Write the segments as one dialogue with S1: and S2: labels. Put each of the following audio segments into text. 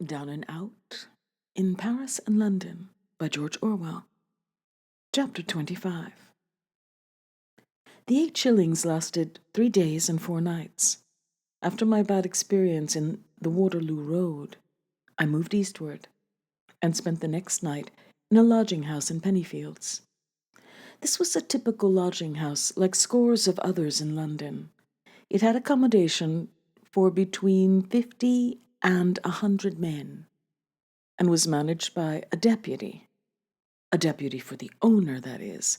S1: Down and Out in Paris and London by George Orwell. Chapter 25. The 8 shillings lasted 3 days and 4 nights. After my bad experience in the Waterloo Road, I moved eastward and spent the next night in a lodging house in Pennyfields. This was a typical lodging house, like scores of others in London. It had accommodation for between 50 and 100 men, and was managed by a deputy for the owner, that is,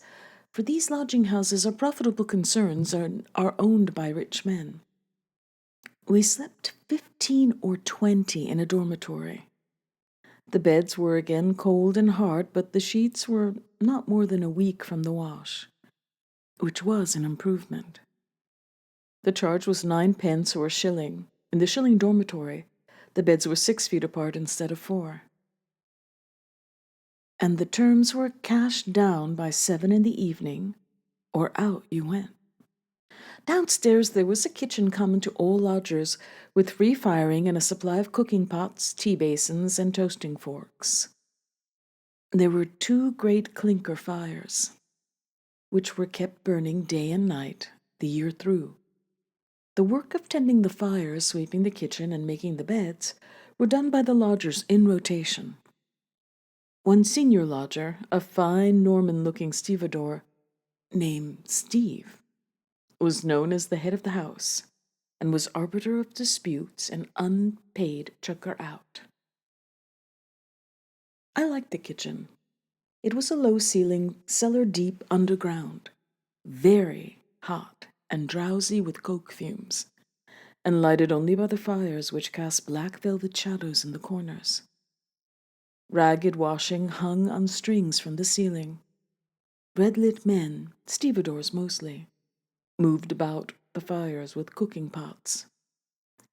S1: for these lodging houses are profitable concerns and are owned by rich men. We slept 15 or 20 in a dormitory. The beds were again cold and hard, but the sheets were not more than a week from the wash, which was an improvement. The charge was 9 pence or a shilling. In the shilling dormitory, the beds were 6 feet apart instead of 4. And the terms were cashed down by 7 in the evening, or out you went. Downstairs there was a kitchen common to all lodgers, with free firing and a supply of cooking pots, tea basins, and toasting forks. There were 2 great clinker fires, which were kept burning day and night the year through. The work of tending the fires, sweeping the kitchen, and making the beds were done by the lodgers in rotation. One senior lodger, a fine Norman-looking stevedore named Steve, was known as the head of the house, and was arbiter of disputes and unpaid chucker-out. I liked the kitchen. It was a low-ceilinged, cellar-deep underground, very hot and drowsy with coke fumes, and lighted only by the fires which cast black velvet shadows in the corners. Ragged washing hung on strings from the ceiling. Red-lit men, stevedores mostly, moved about the fires with cooking pots.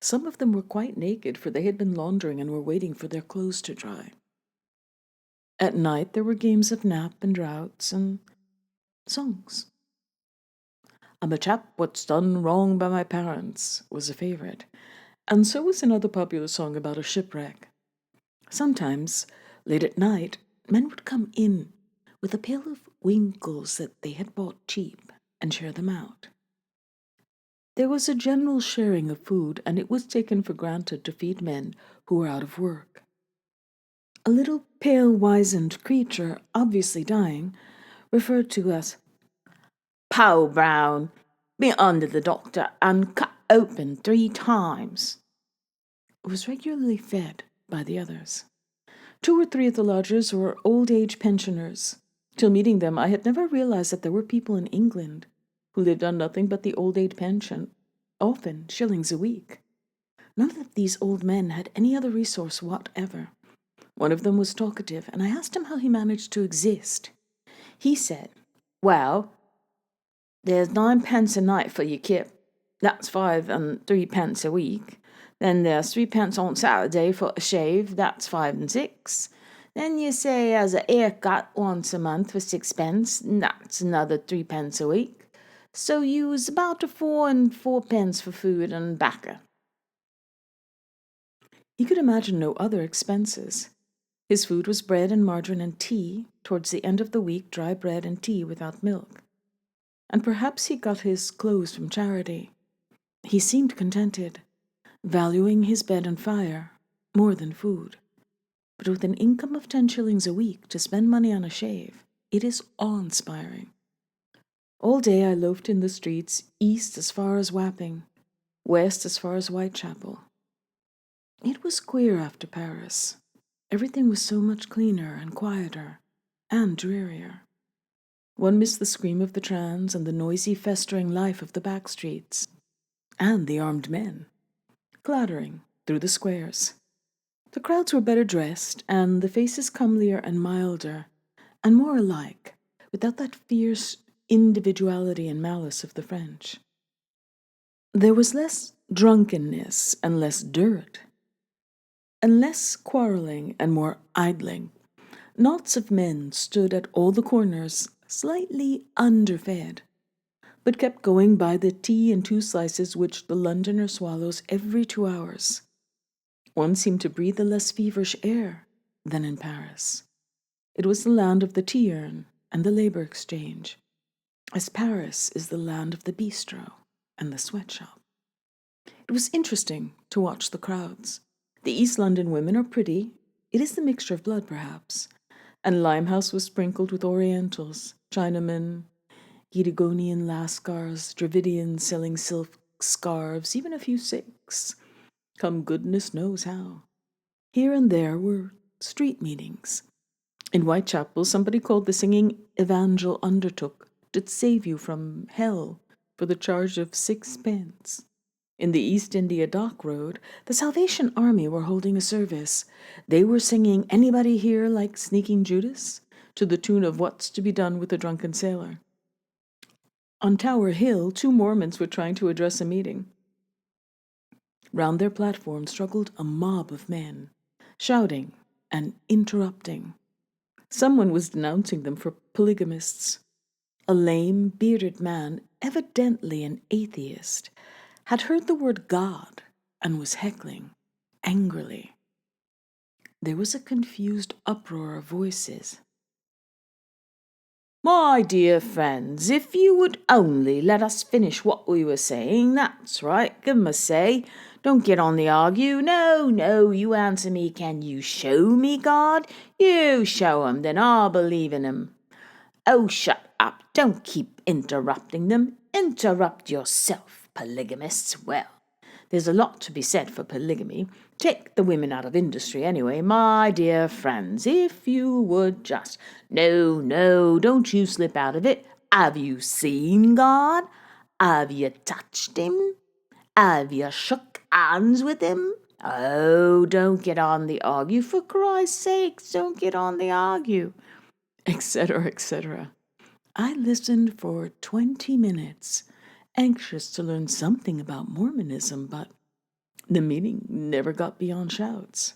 S1: Some of them were quite naked, for they had been laundering and were waiting for their clothes to dry. At night there were games of nap and draughts and songs. "I'm a chap what's done wrong by my parents" was a favorite, and so was another popular song about a shipwreck. Sometimes, late at night, men would come in with a pail of winkles that they had bought cheap and share them out. There was a general sharing of food, and it was taken for granted to feed men who were out of work. A little pale, wizened creature, obviously dying, referred to as "Pow Brown, be under the doctor and cut open 3 times," was regularly fed by the others. 2 or 3 of the lodgers were old-age pensioners. Till meeting them, I had never realized that there were people in England who lived on nothing but the old-age pension, often shillings a week. None of these old men had any other resource whatever. One of them was talkative, and I asked him how he managed to exist. He said, "Well, there's 9 pence a night for your kip. That's 5 and 3 pence a week. Then there's 3 pence on Saturday for a shave. That's 5 and 6. Then you say as a haircut once a month for 6 pence. That's another 3 pence a week. So you was about a 4 and 4 pence for food and bacca." He could imagine no other expenses. His food was bread and margarine and tea, towards the end of the week dry bread and tea without milk. And perhaps he got his clothes from charity. He seemed contented, valuing his bed and fire more than food. But with an income of 10 shillings a week, to spend money on a shave, it is awe-inspiring. All day I loafed in the streets, east as far as Wapping, west as far as Whitechapel. It was queer after Paris. Everything was so much cleaner and quieter and drearier. One missed the scream of the trams and the noisy, festering life of the back streets, and the armed men, clattering through the squares. The crowds were better dressed, and the faces comelier and milder, and more alike, without that fierce individuality and malice of the French. There was less drunkenness and less dirt, and less quarreling and more idling. Knots of men stood at all the corners, slightly underfed, but kept going by the tea and 2 slices which the Londoner swallows every 2 hours. One seemed to breathe a less feverish air than in Paris. It was the land of the tea urn and the labor exchange, as Paris is the land of the bistro and the sweatshop. It was interesting to watch the crowds. The East London women are pretty. It is the mixture of blood, perhaps. And Limehouse was sprinkled with Orientals, Chinamen, Gidigonian Lascars, Dravidians selling silk scarves, even a few Sikhs, come goodness knows how. Here and there were street meetings. In Whitechapel, somebody called the singing evangel undertook to save you from hell for the charge of 6 pence. In the East India Dock Road, the Salvation Army were holding a service. They were singing Anybody Here Like Sneaking Judas to the tune of What's to be Done with the Drunken Sailor. On Tower Hill, 2 Mormons were trying to address a meeting. Round their platform struggled a mob of men, shouting and interrupting. Someone was denouncing them for polygamists. A lame, bearded man, evidently an atheist, had heard the word God and was heckling angrily. There was a confused uproar of voices.
S2: My dear friends, if you would only let us finish what we were saying, that's right, give 'em a say. Don't get on the argue. No, you answer me, can you show me God? You show 'em, then I'll believe in 'em. Oh, shut up, don't keep interrupting them. Interrupt yourself, polygamists. Well, there's a lot to be said for polygamy. Take the women out of industry anyway, my dear friends, if you would just. No, don't you slip out of it. Have you seen God? Have you touched him? Have you shook hands with him? Oh, don't get on the argue. For Christ's sakes, don't get on the argue.
S1: Etc., etc. I listened for 20 minutes, anxious to learn something about Mormonism, but the meeting never got beyond shouts.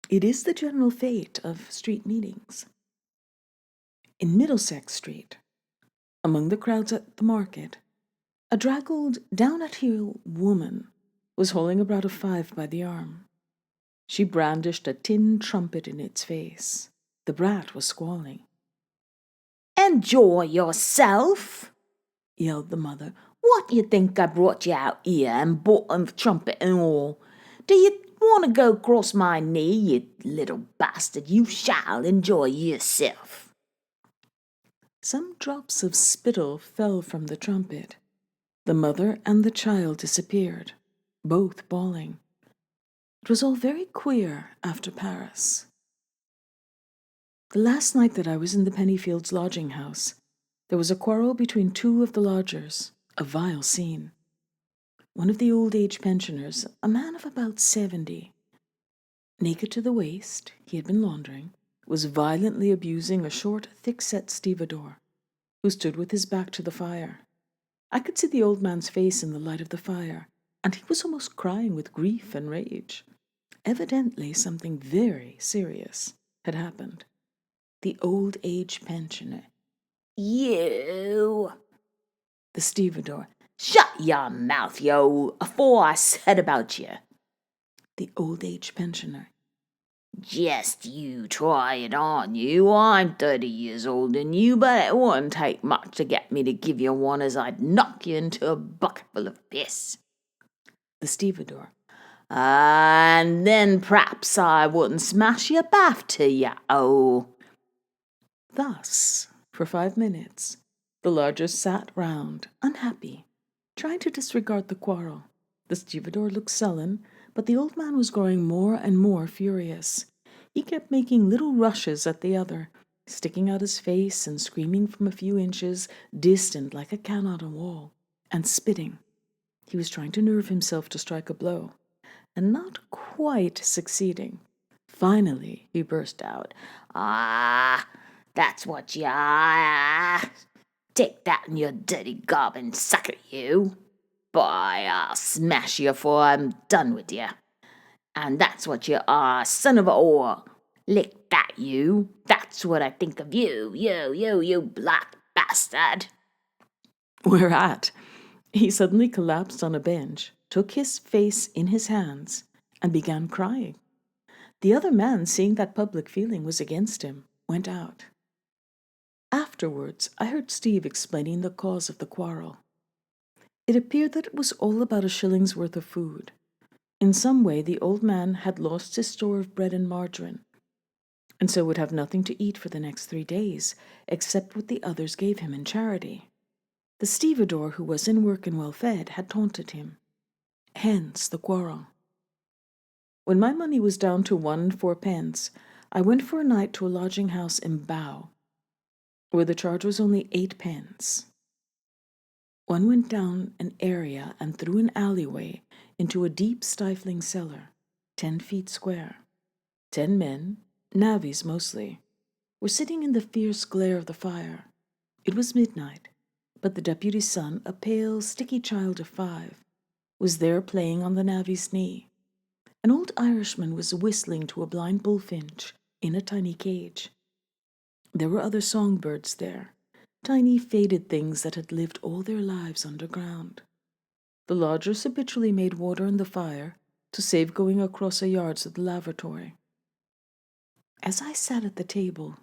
S1: It is the general fate of street meetings. In Middlesex Street, among the crowds at the market, a draggled, down-at-heel woman was holding a brat of 5 by the arm. She brandished a tin trumpet in its face. The brat was squalling.
S2: "Enjoy yourself,"
S1: yelled the mother.
S2: "What you think I brought you out here and bought a trumpet and all? Do you want to go across my knee, you little bastard? You shall enjoy yourself."
S1: Some drops of spittle fell from the trumpet. The mother and the child disappeared, both bawling. It was all very queer after Paris. The last night that I was in the Pennyfields lodging house, there was a quarrel between 2 of the lodgers, a vile scene. One of the old-age pensioners, a man of about 70, naked to the waist, he had been laundering, was violently abusing a short, thick-set stevedore, who stood with his back to the fire. I could see the old man's face in the light of the fire, and he was almost crying with grief and rage. Evidently something very serious had happened. The old-age pensioner.
S2: "You,"
S1: the stevedore.
S2: "Shut your mouth, yo, afore I said about you."
S1: The old-age pensioner.
S2: "Just you try it on you. I'm 30 years older than you, but it wouldn't take much to get me to give you one as I'd knock you into a bucketful of piss."
S1: The stevedore.
S2: "And then p'raps I wouldn't smash your bath to you, oh."
S1: Thus, for 5 minutes, the lodgers sat round, unhappy, trying to disregard the quarrel. The stevedore looked sullen, but the old man was growing more and more furious. He kept making little rushes at the other, sticking out his face and screaming from a few inches distant like a can on a wall, and spitting. He was trying to nerve himself to strike a blow, and not quite succeeding. Finally, he burst out,
S2: "Ah, that's what you are. Take that in your dirty gob and suck it, you. Boy, I'll smash you afore I'm done with you. And that's what you are, son of a whore. Lick that, you. That's what I think of you, you black bastard."
S1: Whereat he suddenly collapsed on a bench, took his face in his hands, and began crying. The other man, seeing that public feeling was against him, went out. Afterwards, I heard Steve explaining the cause of the quarrel. It appeared that it was all about a shilling's worth of food. In some way, the old man had lost his store of bread and margarine, and so would have nothing to eat for the next 3 days, except what the others gave him in charity. The stevedore, who was in work and well fed, had taunted him. Hence the quarrel. When my money was down to 1 and 4 pence, I went for a night to a lodging house in Bow, where the charge was only 8 pence. One went down an area and through an alleyway into a deep, stifling cellar, 10 feet square. 10 men, navvies mostly, were sitting in the fierce glare of the fire. It was midnight, but the deputy's son, a pale, sticky child of 5, was there playing on the navvy's knee. An old Irishman was whistling to a blind bullfinch in a tiny cage. There were other songbirds there, tiny faded things that had lived all their lives underground. The lodgers habitually made water in the fire to save going across a yard to the lavatory. As I sat at the table,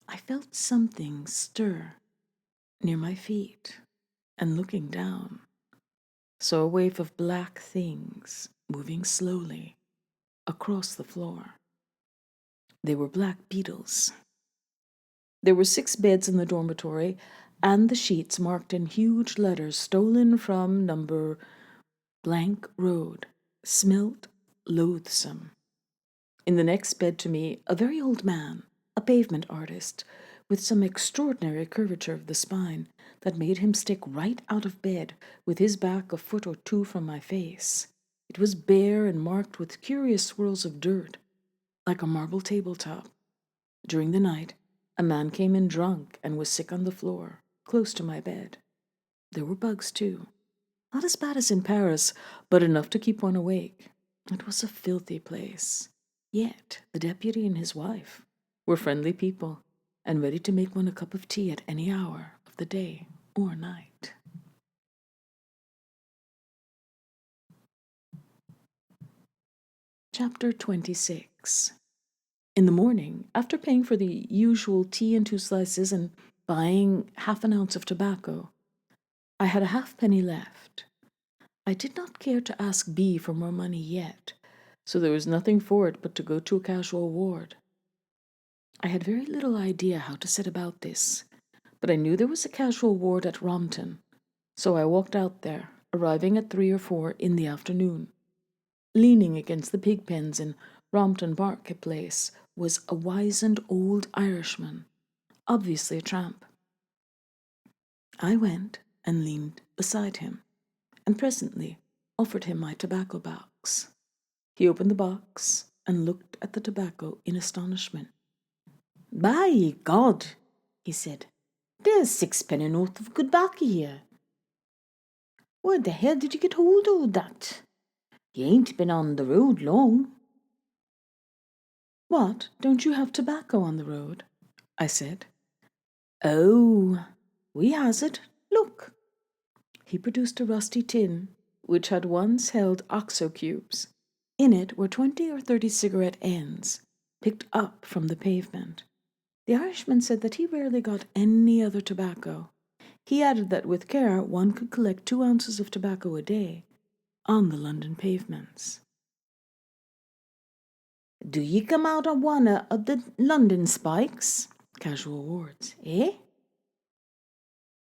S1: I felt something stir near my feet, and looking down, saw a wave of black things moving slowly across the floor. They were black beetles. There were 6 beds in the dormitory, and the sheets marked in huge letters stolen from number blank road, smelt loathsome. In the next bed to me, a very old man, a pavement artist, with some extraordinary curvature of the spine that made him stick right out of bed with his back a foot or 2 from my face. It was bare and marked with curious swirls of dirt, like a marble tabletop. During the night, a man came in drunk and was sick on the floor, close to my bed. There were bugs, too. Not as bad as in Paris, but enough to keep one awake. It was a filthy place. Yet the deputy and his wife were friendly people and ready to make one a cup of tea at any hour of the day or night. Chapter 26. In the morning, after paying for the usual tea and 2 slices and buying half an ounce of tobacco, I had a halfpenny left. I did not care to ask B for more money yet, so there was nothing for it but to go to a casual ward. I had very little idea how to set about this, but I knew there was a casual ward at Rompton, so I walked out there, arriving at 3 or 4 in the afternoon. Leaning against the pig pens in Rompton market-place was a wizened old Irishman, obviously a tramp. I went and leaned beside him, and presently offered him my tobacco box. He opened the box and looked at the tobacco in astonishment. "By God," he said, "there's 6 penny worth of good baccy here. Where the hell did you get hold of that? You ain't been on the road long." "What, don't you have tobacco on the road?" I said. "Oh, we has it. Look." He produced a rusty tin, which had once held oxo cubes. In it were 20 or 30 cigarette ends, picked up from the pavement. The Irishman said that he rarely got any other tobacco. He added that with care one could collect 2 ounces of tobacco a day on the London pavements. "Do ye come out on one of the London spikes?" Casual wards, eh?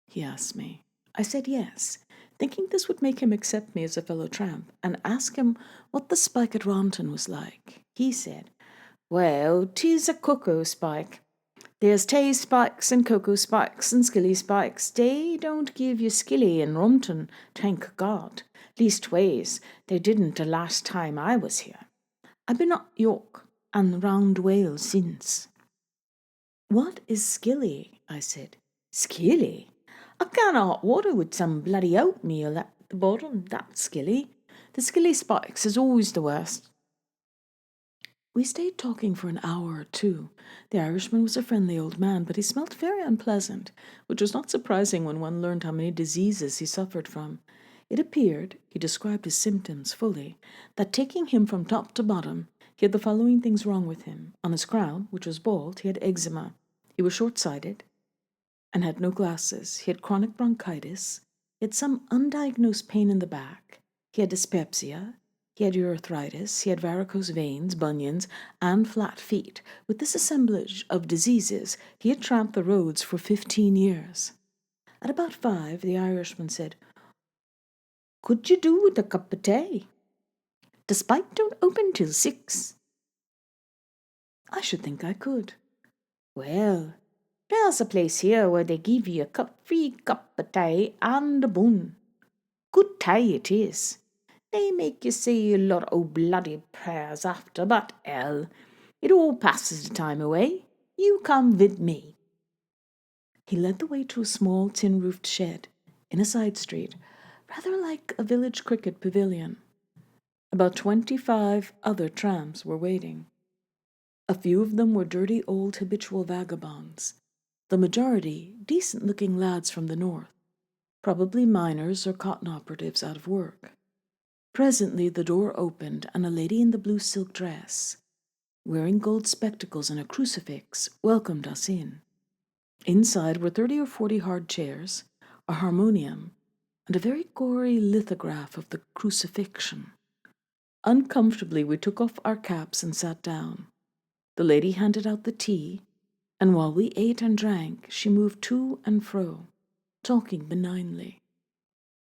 S1: He asked me. I said yes, thinking this would make him accept me as a fellow tramp, and ask him what the spike at Rompton was like. He said, "Well, 'tis a cocoa spike. There's tay spikes and cocoa spikes and skilly spikes. They don't give you skilly in Rompton, thank God. Leastways, they didn't the last time I was here. I've been up York and round Wales since." "What is skilly?" I said. "Skilly? A can of hot water with some bloody oatmeal at the bottom, that's skilly. The skilly spikes is always the worst." We stayed talking for an hour or 2. The Irishman was a friendly old man, but he smelt very unpleasant, which was not surprising when one learned how many diseases he suffered from. It appeared, he described his symptoms fully, that taking him from top to bottom, he had the following things wrong with him. On his crown, which was bald, he had eczema. He was short-sighted and had no glasses. He had chronic bronchitis. He had some undiagnosed pain in the back. He had dyspepsia. He had urethritis. He had varicose veins, bunions, and flat feet. With this assemblage of diseases, he had tramped the roads for 15 years. At about 5, the Irishman said, "Could you do with a cup of tea? The spike don't open till 6. "I should think I could."
S2: "Well, there's a place here where they give you a free cup of tea and a bun. Good tea it is. They make you say a lot o' bloody prayers after, but hell, it all passes the time away. You come with me."
S1: He led the way to a small tin-roofed shed in a side street, rather like a village cricket pavilion. About 25 other tramps were waiting. A few of them were dirty old habitual vagabonds, the majority decent-looking lads from the north, probably miners or cotton operatives out of work. Presently the door opened, and a lady in the blue silk dress, wearing gold spectacles and a crucifix, welcomed us in. Inside were 30 or 40 hard chairs, a harmonium, and a very gory lithograph of the crucifixion. Uncomfortably we took off our caps and sat down. The lady handed out the tea, and while we ate and drank, she moved to and fro, talking benignly.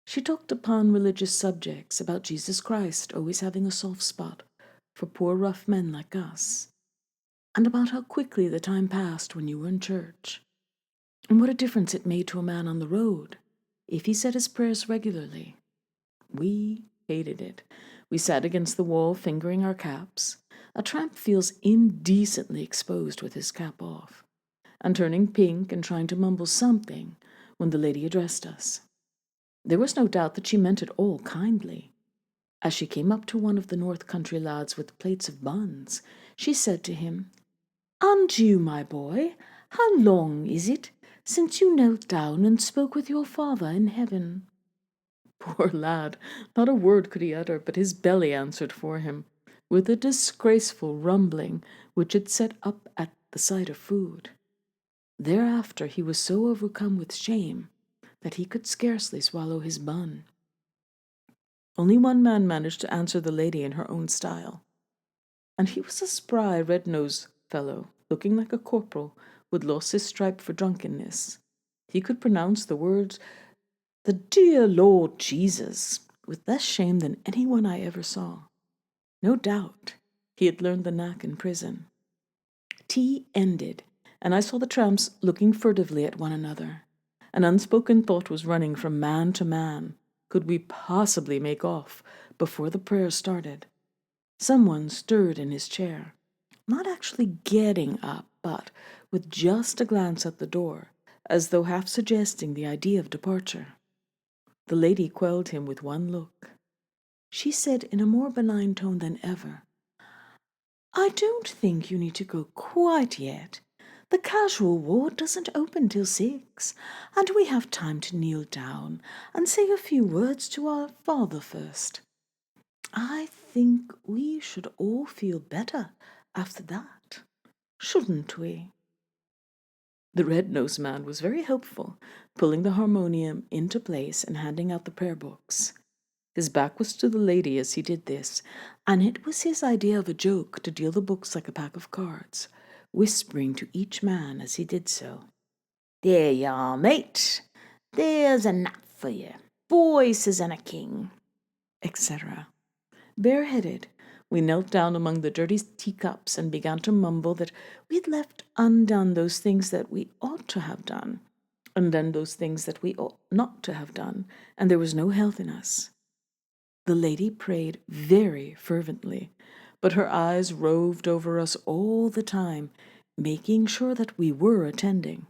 S1: She talked upon religious subjects, about Jesus Christ always having a soft spot for poor rough men like us, and about how quickly the time passed when you were in church, and what a difference it made to a man on the road if he said his prayers regularly. We hated it. We sat against the wall, fingering our caps. A tramp feels indecently exposed with his cap off, and turning pink and trying to mumble something when the lady addressed us. There was no doubt that she meant it all kindly. As she came up to one of the North Country lads with plates of buns, she said to him, "And you, my boy, how long is it since you knelt down and spoke with your Father in heaven?" Poor lad, not a word could he utter, but his belly answered for him, with a disgraceful rumbling which it set up at the sight of food. Thereafter he was so overcome with shame that he could scarcely swallow his bun. Only one man managed to answer the lady in her own style, and he was a spry, red-nosed fellow, looking like a corporal who had lost his stripe for drunkenness. He could pronounce the words, "The dear Lord Jesus," with less shame than anyone I ever saw. No doubt he had learned the knack in prison. Tea ended, and I saw the tramps looking furtively at one another. An unspoken thought was running from man to man. Could we possibly make off before the prayers started? Someone stirred in his chair, not actually getting up, but with just a glance at the door, as though half suggesting the idea of departure. The lady quelled him with one look. She said in a more benign tone than ever, "I don't think you need to go quite yet. The casual ward doesn't open till 6, and we have time to kneel down and say a few words to our Father first. I think we should all feel better after that, shouldn't we?" The red-nosed man was very helpful, pulling the harmonium into place and handing out the prayer books. His back was to the lady as he did this, and it was his idea of a joke to deal the books like a pack of cards, whispering to each man as he did so,
S2: "There you are, mate. There's a nap for you. Voices and a king,"
S1: etc. Bareheaded, we knelt down among the dirty teacups and began to mumble that we had left undone those things that we ought to have done, and done those things that we ought not to have done, and there was no health in us. The lady prayed very fervently, but her eyes roved over us all the time, making sure that we were attending.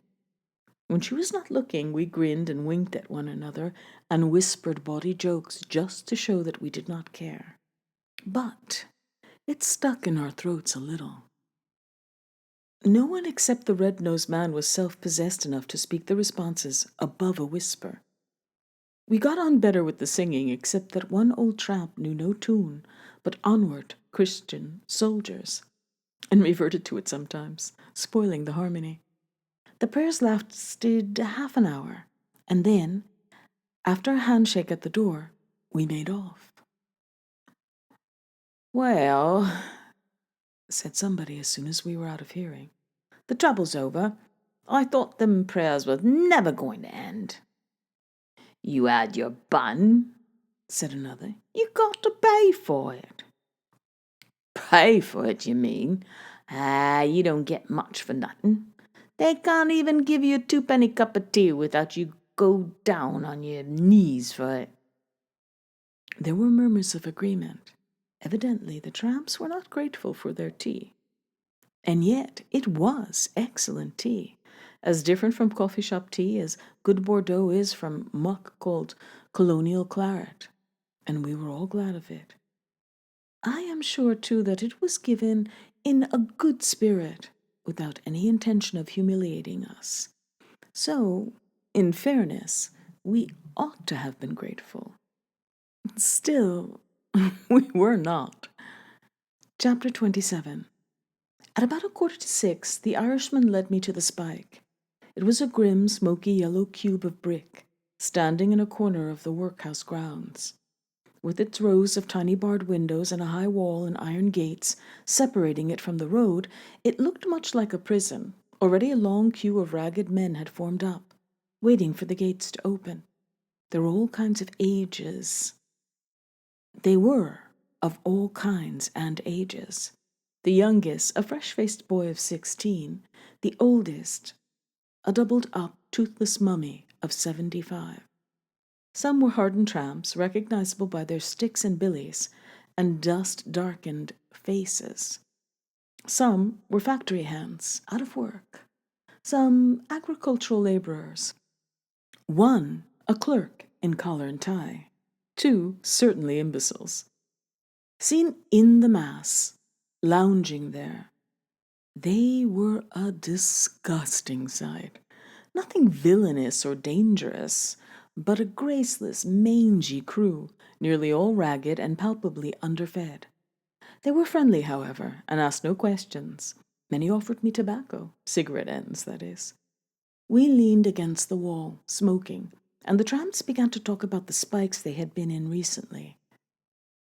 S1: When she was not looking, we grinned and winked at one another and whispered bawdy jokes just to show that we did not care. But it stuck in our throats a little. No one except the red-nosed man was self-possessed enough to speak the responses above a whisper. We got on better with the singing, except that one old tramp knew no tune but "Onward, Christian Soldiers," and reverted to it sometimes, spoiling the harmony. The prayers lasted half an hour, and then, after a handshake at the door, we made off.
S2: "Well,"
S1: said somebody as soon as we were out of hearing,
S2: "the trouble's over. I thought them prayers was never going to end." "You had your bun,"
S1: said another.
S2: "You got to pay for it." "Pay for it, you mean? You don't get much for nothing. They can't even give you a twopenny cup of tea without you go down on your knees for it."
S1: There were murmurs of agreement. Evidently the tramps were not grateful for their tea. And yet it was excellent tea, as different from coffee shop tea as good Bordeaux is from muck called colonial claret, and we were all glad of it. I am sure, too, that it was given in a good spirit, without any intention of humiliating us. So, in fairness, we ought to have been grateful. Still, we were not. Chapter 27. At about 6:15, the Irishman led me to the spike. It was a grim, smoky yellow cube of brick, standing in a corner of the workhouse grounds. With its rows of tiny barred windows and a high wall and iron gates separating it from the road, it looked much like a prison. Already a long queue of ragged men had formed up, waiting for the gates to open. There were all kinds of ages. They were of all kinds and ages. The youngest, a fresh-faced boy of 16, the oldest, a doubled-up, toothless mummy of 75. Some were hardened tramps, recognizable by their sticks and billies and dust-darkened faces. Some were factory hands, out of work. Some agricultural laborers. One, a clerk in collar and tie. Two, certainly imbeciles. Seen in the mass, lounging there, they were a disgusting sight. Nothing villainous or dangerous, but a graceless, mangy crew, nearly all ragged and palpably underfed. They were friendly, however, and asked no questions. Many offered me tobacco, cigarette ends, that is. We leaned against the wall, smoking, and the tramps began to talk about the spikes they had been in recently.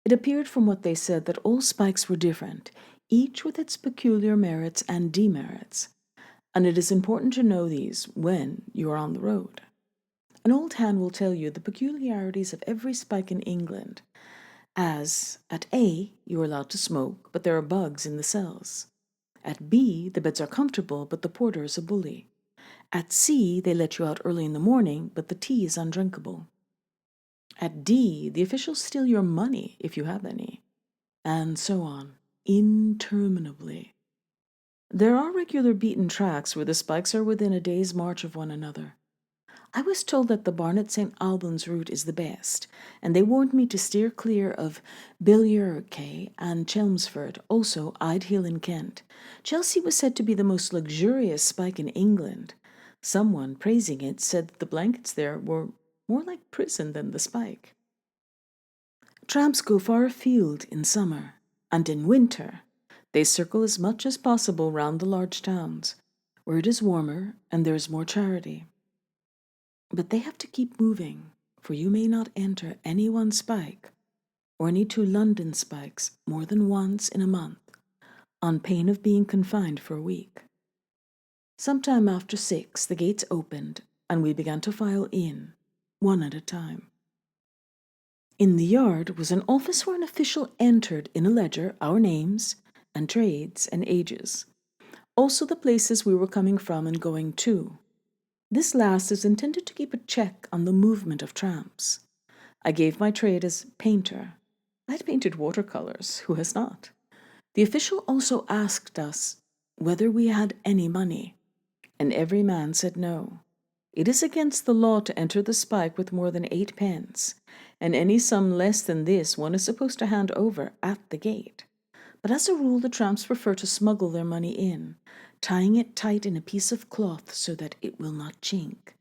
S1: It appeared from what they said that all spikes were different, each with its peculiar merits and demerits, and it is important to know these when you are on the road. An old hand will tell you the peculiarities of every spike in England, as at A, you are allowed to smoke, but there are bugs in the cells. At B, the beds are comfortable, but the porter is a bully. At C, they let you out early in the morning, but the tea is undrinkable. At D, the officials steal your money, if you have any. And so on, interminably. There are regular beaten tracks where the spikes are within a day's march of one another. I was told that the Barnet-St. Albans route is the best, and they warned me to steer clear of Billericay and Chelmsford, also Idehill in Kent. Chelsea was said to be the most luxurious spike in England. Someone, praising it, said that the blankets there were more like prison than the spike. Tramps go far afield in summer, and in winter they circle as much as possible round the large towns, where it is warmer and there is more charity. But they have to keep moving, for you may not enter any one spike, or any two London spikes, more than once in a month, on pain of being confined for a week. Sometime after 6, the gates opened, and we began to file in, one at a time. In the yard was an office where an official entered in a ledger our names and trades and ages, also the places we were coming from and going to. This last is intended to keep a check on the movement of tramps. I gave my trade as painter. I had painted watercolors, who has not? The official also asked us whether we had any money, and every man said no. It is against the law to enter the spike with more than 8 pence, and any sum less than this one is supposed to hand over at the gate. But as a rule the tramps prefer to smuggle their money in, tying it tight in a piece of cloth so that it will not chink.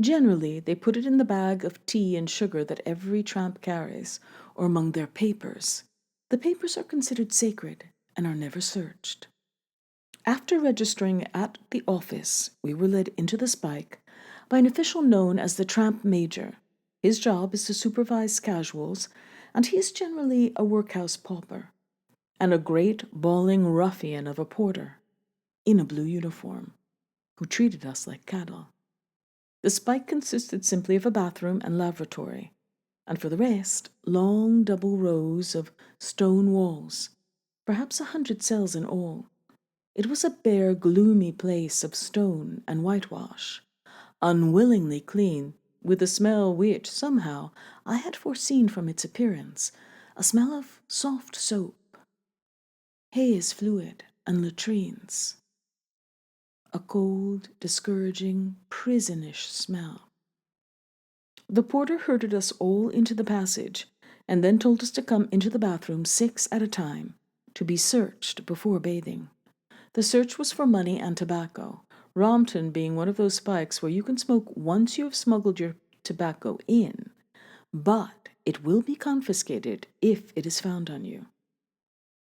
S1: Generally, they put it in the bag of tea and sugar that every tramp carries, or among their papers. The papers are considered sacred and are never searched. After registering at the office, we were led into the spike by an official known as the tramp major. His job is to supervise casuals, and he is generally a workhouse pauper and a great bawling ruffian of a porter in a blue uniform, who treated us like cattle. The spike consisted simply of a bathroom and lavatory, and for the rest, long double rows of stone walls, perhaps 100 cells in all. It was a bare, gloomy place of stone and whitewash, unwillingly clean, with a smell which, somehow, I had foreseen from its appearance, a smell of soft soap, haze fluid, and latrines. A cold, discouraging, prisonish smell. The porter herded us all into the passage, and then told us to come into the bathroom 6 at a time, to be searched before bathing. The search was for money and tobacco, Rompton being one of those spikes where you can smoke once you have smuggled your tobacco in, but it will be confiscated if it is found on you.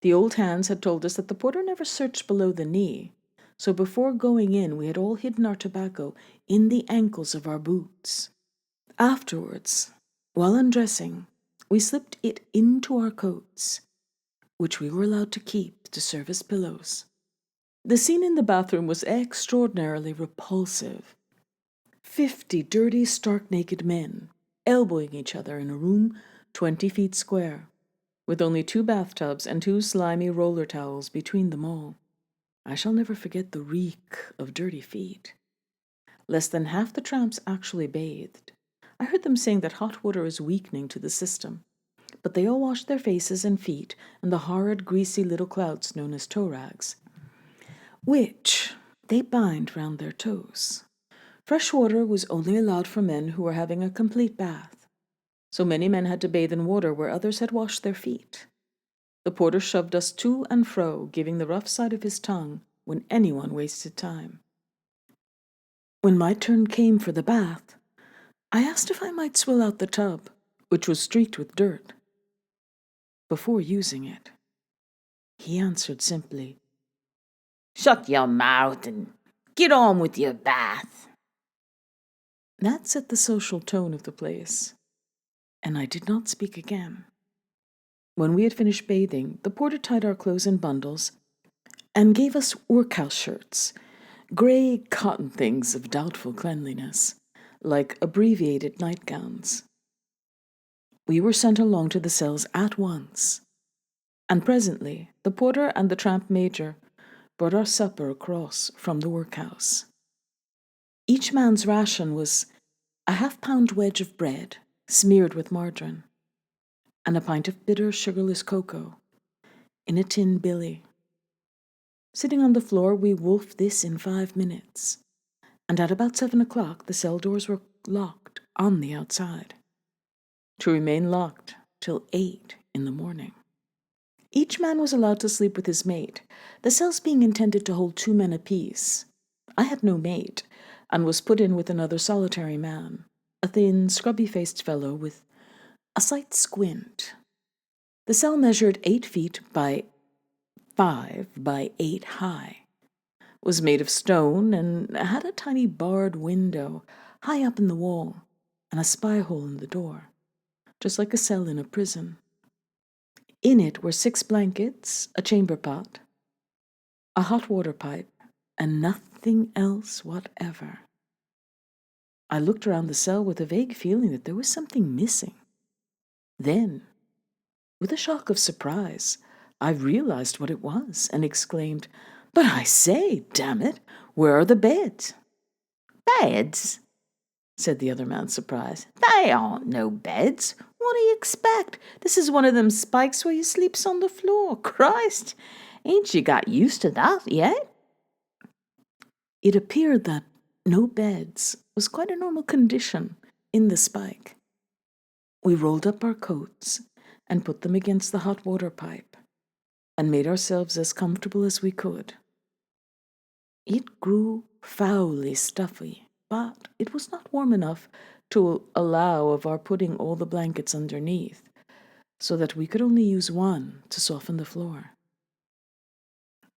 S1: The old hands had told us that the porter never searched below the knee, so before going in we had all hidden our tobacco in the ankles of our boots. Afterwards, while undressing, we slipped it into our coats, which we were allowed to keep to serve as pillows. The scene in the bathroom was extraordinarily repulsive. 50 dirty, stark-naked men, elbowing each other in a room 20 feet square, with only 2 bathtubs and 2 slimy roller towels between them all. I shall never forget the reek of dirty feet. Less than half the tramps actually bathed. I heard them saying that hot water is weakening to the system, but they all washed their faces and feet in the horrid, greasy little clouts known as toe rags, which they bind round their toes. Fresh water was only allowed for men who were having a complete bath, so many men had to bathe in water where others had washed their feet. The porter shoved us to and fro, giving the rough side of his tongue when anyone wasted time. When my turn came for the bath, I asked if I might swill out the tub, which was streaked with dirt, before using it. He answered simply,
S2: "Shut your mouth and get on with your bath."
S1: That set the social tone of the place, and I did not speak again. When we had finished bathing, the porter tied our clothes in bundles and gave us workhouse shirts, gray cotton things of doubtful cleanliness, like abbreviated nightgowns. We were sent along to the cells at once, and presently the porter and the tramp major brought our supper across from the workhouse. Each man's ration was a half-pound wedge of bread smeared with margarine, and a pint of bitter, sugarless cocoa in a tin billy. Sitting on the floor, we wolfed this in 5 minutes, and at about 7 o'clock the cell doors were locked on the outside, to remain locked till 8 in the morning. Each man was allowed to sleep with his mate, the cells being intended to hold 2 men apiece. I had no mate, and was put in with another solitary man, a thin, scrubby-faced fellow with a slight squint. The cell measured 8 feet by 5 by 8 high, was made of stone, and had a tiny barred window high up in the wall, and a spy hole in the door, just like a cell in a prison. In it were 6 blankets, a chamber pot, a hot water pipe, and nothing else whatever. I looked around the cell with a vague feeling that there was something missing. Then, with a shock of surprise, I realized what it was and exclaimed, "But I say, damn it, where are the beds?"
S2: "Beds?" said the other man, surprised. "They aren't no beds. What do you expect? This is one of them spikes where you sleeps on the floor. Christ, ain't you got used to that yet?"
S1: It appeared that no beds was quite a normal condition in the spike. We rolled up our coats and put them against the hot water pipe, and made ourselves as comfortable as we could. It grew foully stuffy, but it was not warm enough to allow of our putting all the blankets underneath, so that we could only use one to soften the floor.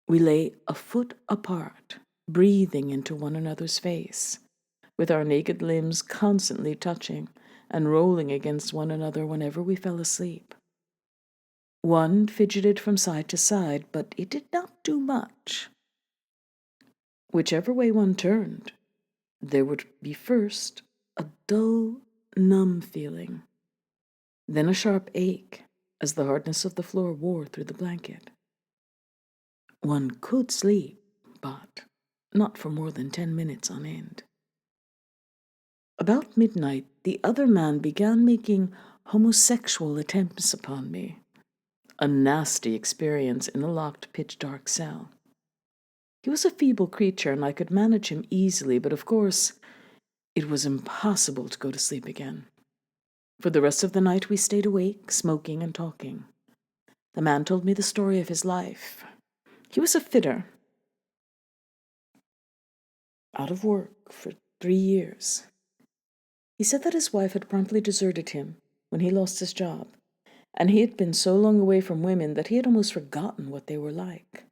S1: We lay a foot apart, breathing into one another's face, with our naked limbs constantly touching and rolling against one another whenever we fell asleep. One fidgeted from side to side, but it did not do much. Whichever way one turned, there would be first a dull, numb feeling, then a sharp ache as the hardness of the floor wore through the blanket. One could sleep, but not for more than 10 minutes on end. About midnight, the other man began making homosexual attempts upon me, a nasty experience in a locked, pitch-dark cell. He was a feeble creature, and I could manage him easily, but of course, it was impossible to go to sleep again. For the rest of the night we stayed awake, smoking and talking. The man told me the story of his life. He was a fitter, out of work for 3 years. He said that his wife had promptly deserted him when he lost his job, and he had been so long away from women that he had almost forgotten what they were like.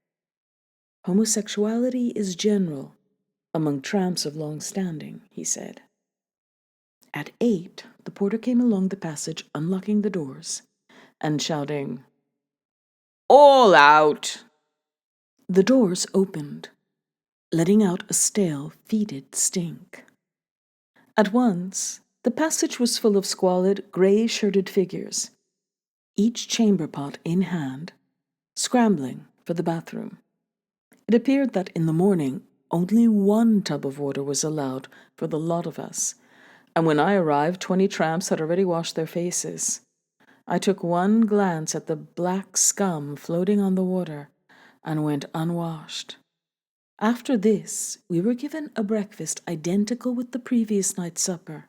S1: Homosexuality is general among tramps of long standing, he said. At 8, the porter came along the passage, unlocking the doors and shouting, "All out!" The doors opened, letting out a stale, fetid stink. At once, the passage was full of squalid, gray-shirted figures, each chamber pot in hand, scrambling for the bathroom. It appeared that in the morning, only one tub of water was allowed for the lot of us, and when I arrived, 20 tramps had already washed their faces. I took one glance at the black scum floating on the water and went unwashed. After this, we were given a breakfast identical with the previous night's supper.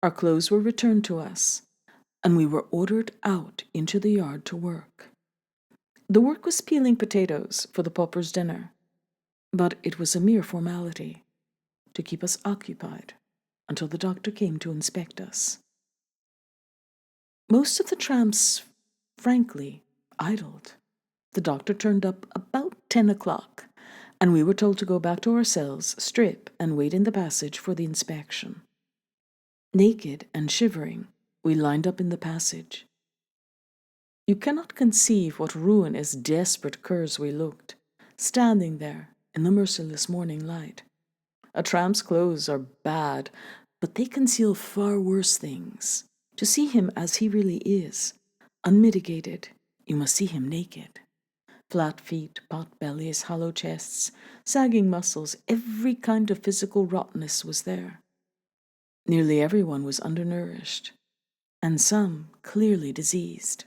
S1: Our clothes were returned to us, and we were ordered out into the yard to work. The work was peeling potatoes for the pauper's dinner, but it was a mere formality to keep us occupied until the doctor came to inspect us. Most of the tramps, frankly, idled. The doctor turned up about 10 o'clock, and we were told to go back to our cells, strip, and wait in the passage for the inspection. Naked and shivering, we lined up in the passage. You cannot conceive what ruinous, desperate curs we looked, standing there in the merciless morning light. A tramp's clothes are bad, but they conceal far worse things. To see him as he really is, unmitigated, you must see him naked. Flat feet, pot bellies, hollow chests, sagging muscles, every kind of physical rottenness was there. Nearly everyone was undernourished, and some clearly diseased.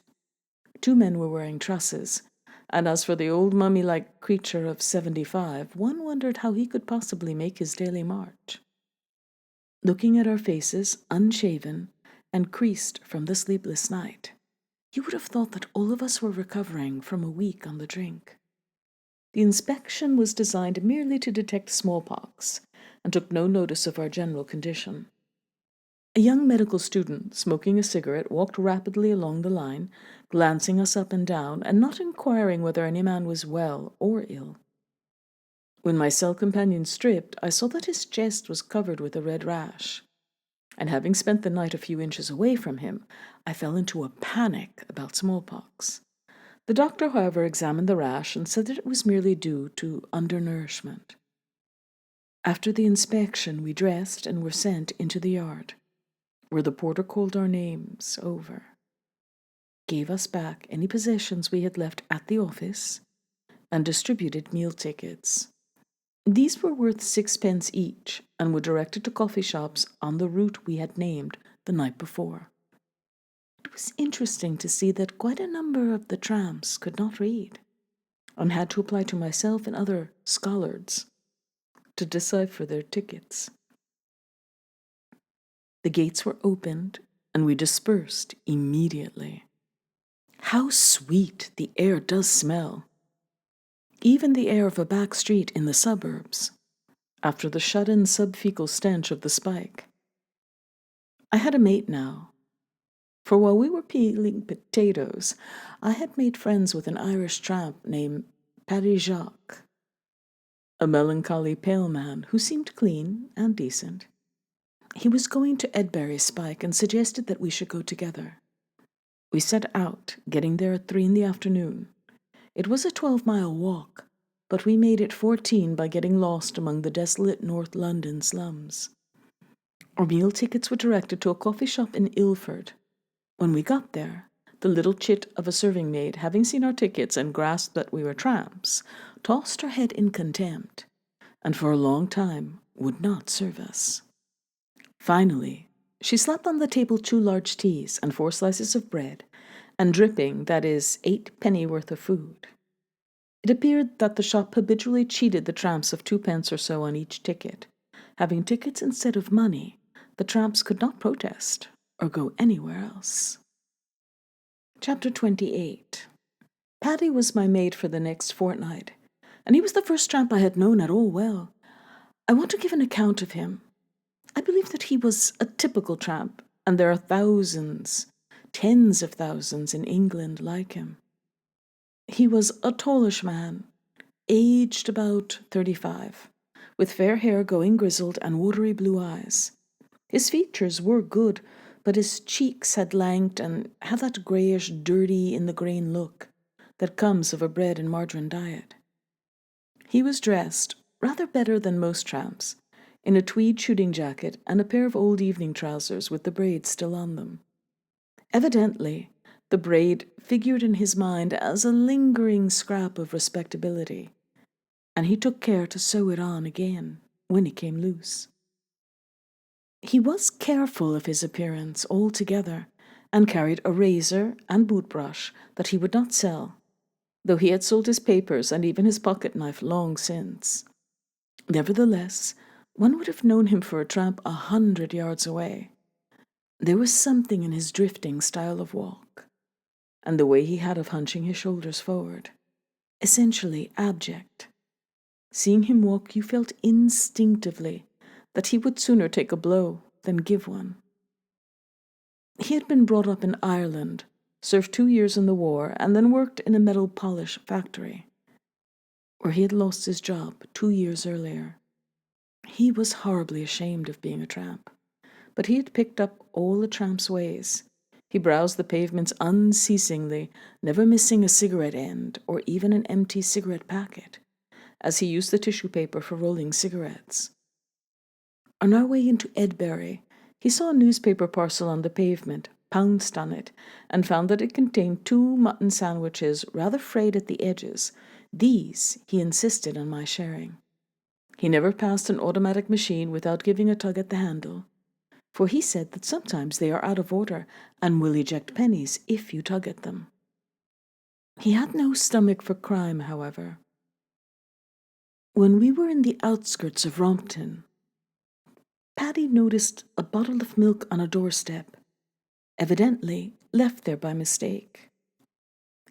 S1: 2 men were wearing trusses, and as for the old mummy-like creature of 75, one wondered how he could possibly make his daily march. Looking at our faces, unshaven and creased from the sleepless night, you would have thought that all of us were recovering from a week on the drink. The inspection was designed merely to detect smallpox and took no notice of our general condition. A young medical student, smoking a cigarette, walked rapidly along the line, glancing us up and down, and not inquiring whether any man was well or ill. When my cell companion stripped, I saw that his chest was covered with a red rash, and having spent the night a few inches away from him, I fell into a panic about smallpox. The doctor, however, examined the rash and said that it was merely due to undernourishment. After the inspection, we dressed and were sent into the yard, where the porter called our names over, gave us back any possessions we had left at the office, and distributed meal tickets. These were worth 6 pence each, and were directed to coffee shops on the route we had named the night before. It was interesting to see that quite a number of the tramps could not read, and had to apply to myself and other scholars to decipher their tickets. The gates were opened, and we dispersed immediately. How sweet the air does smell! Even the air of a back street in the suburbs. after the shut-in subfecal stench of the spike. I had a mate now, for while we were peeling potatoes, I had made friends with an Irish tramp named Paddy Jacques, a melancholy pale man who seemed clean and decent. He was going to Edbury Spike and suggested that we should go together. We set out, getting there at 3 in the afternoon. It was a 12-mile walk, but we made it 14 by getting lost among the desolate North London slums. Our meal tickets were directed to a coffee shop in Ilford. When we got there, the little chit of a serving maid, having seen our tickets and grasped that we were tramps, tossed her head in contempt, and for a long time would not serve us. Finally, she slapped on the table 2 large teas and 4 slices of bread, and dripping, that is, 8 penny worth of food. It appeared that the shop habitually cheated the tramps of 2 pence or so on each ticket. Having tickets instead of money, the tramps could not protest or go anywhere else. Chapter 28. Paddy was my mate for the next fortnight, and he was the first tramp I had known at all well. I want to give an account of him. I believe that he was a typical tramp, and there are thousands, tens of thousands in England like him. He was a tallish man, aged about 35, with fair hair going grizzled and watery blue eyes. His features were good, but his cheeks had lanked and had that greyish, dirty, in-the-grain look that comes of a bread and margarine diet. He was dressed rather better than most tramps, in a tweed shooting jacket and a pair of old evening trousers with the braids still on them. Evidently, the braid figured in his mind as a lingering scrap of respectability, and he took care to sew it on again when it came loose. He was careful of his appearance altogether, and carried a razor and boot-brush that he would not sell, though he had sold his papers and even his pocket-knife long since. Nevertheless, one would have known him for a tramp 100 yards away. There was something in his drifting style of walk, and the way he had of hunching his shoulders forward, essentially abject. Seeing him walk, you felt instinctively that he would sooner take a blow than give one. He had been brought up in Ireland, served 2 years in the war, and then worked in a metal polish factory, where he had lost his job 2 years earlier. He was horribly ashamed of being a tramp, but he had picked up all a tramp's ways. He browsed the pavements unceasingly, never missing a cigarette end or even an empty cigarette packet, as he used the tissue paper for rolling cigarettes. On our way into Edbury, he saw a newspaper parcel on the pavement, pounced on it, and found that it contained 2 mutton sandwiches rather frayed at the edges. These he insisted on my sharing. He never passed an automatic machine without giving a tug at the handle, for he said that sometimes they are out of order and will eject pennies if you tug at them. He had no stomach for crime, however. When we were in the outskirts of Rompton, Paddy noticed a bottle of milk on a doorstep, evidently left there by mistake.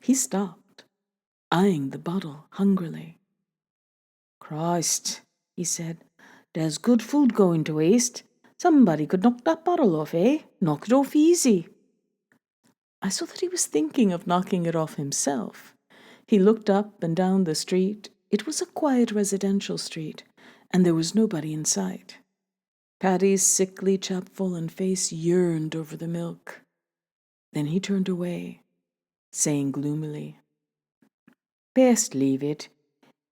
S1: He stopped, eyeing the bottle hungrily. "Christ," he said, "there's good food going to waste. Somebody could knock that bottle off, eh? Knock it off easy." I saw that he was thinking of knocking it off himself. He looked up and down the street. It was a quiet residential street, and there was nobody in sight. Paddy's sickly, chapfallen face yearned over the milk. Then he turned away, saying gloomily, "Best leave it.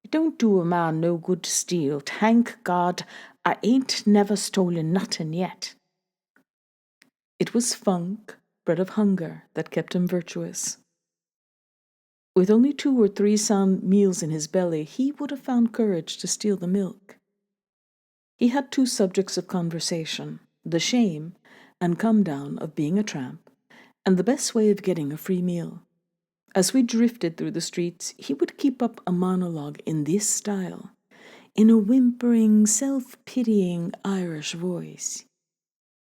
S1: It don't do a man no good to steal. Thank God, I ain't never stolen nothing yet." It was funk, bred of hunger, that kept him virtuous. With only 2 or 3 sound meals in his belly, he would have found courage to steal the milk. He had 2 subjects of conversation, the shame and come-down of being a tramp, and the best way of getting a free meal. As we drifted through the streets, he would keep up a monologue in this style, in a whimpering, self-pitying Irish voice.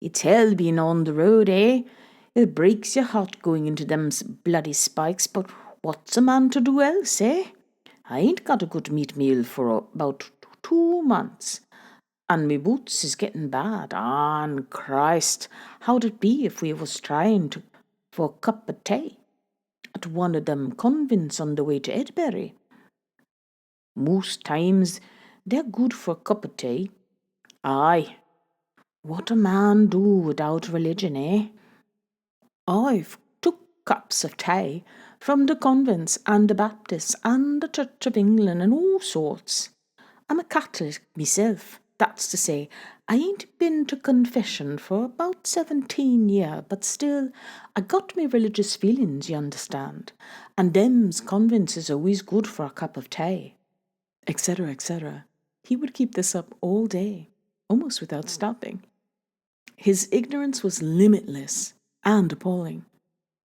S1: "It's hell being on the road, eh? It breaks your heart going into them bloody spikes, but what's a man to do else, eh? I ain't got a good meat meal for about 2 months.
S2: And me boots is getting bad. And Christ, how'd it be if we was trying for a cup of tea at one of them convents on the way to Edbury? Most times they're good for a cup of tea. Aye, what a man do without religion, eh? I've took cups of tea from the convents and the Baptists and the Church of England and all sorts. I'm a Catholic myself. That's to say, I ain't been to confession for about 17 year, but still, I got me religious feelings, you understand. And them's convents is always good for a cup of tea.
S1: Etc., etc. He would keep this up all day, almost without stopping. His ignorance was limitless and appalling.